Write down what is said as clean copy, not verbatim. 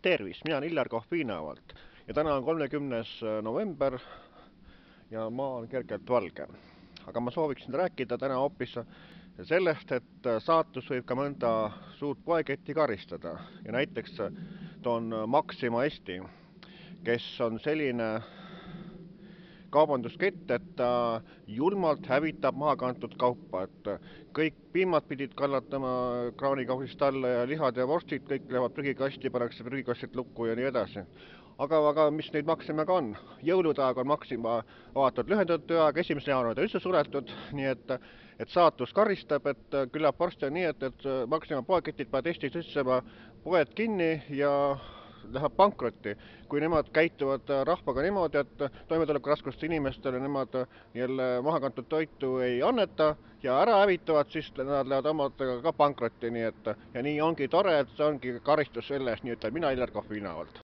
Tervist, mina olen Illar Kohvinavalt ja täna on 30. november ja maa on kergelt valge. Aga ma sooviksin rääkida täna hoopis sellest, et saatus võib ka mõnda suurt poeketti karistada. Ja näiteks toon Maxima Eesti, kes on selline kaubanduskett, et ta julmalt hävitab mahakantud kaupa, et kõik piimad pidid kallatama kraanikausist alla ja lihad ja vorstid, kõik lähevad prügikasti, pannakse prügikastid lukku ja nii edasi. Aga mis nüüd Maximaga on? Jõulude aeg on Maxima avatud lühendatud tööaeg, 1. jaanuar on üldse suletud, nii et saatus karistab, et küllap varsti on nii, et Maxima poeketid peavad Eestis üldse poed kinni ja läheb pankrotti, kui nemad käituvad rahvaga niimoodi, et toimetulekuraskustega inimestele nemad jälle mahakantud toitu ei anneta ja ära hävitavad, siis nad lähevad omadega ka pankrotti, nii et ja nii ongi tore, et see ongi karistus selle eest, nii ütleb mina Illar Kohvinavalt.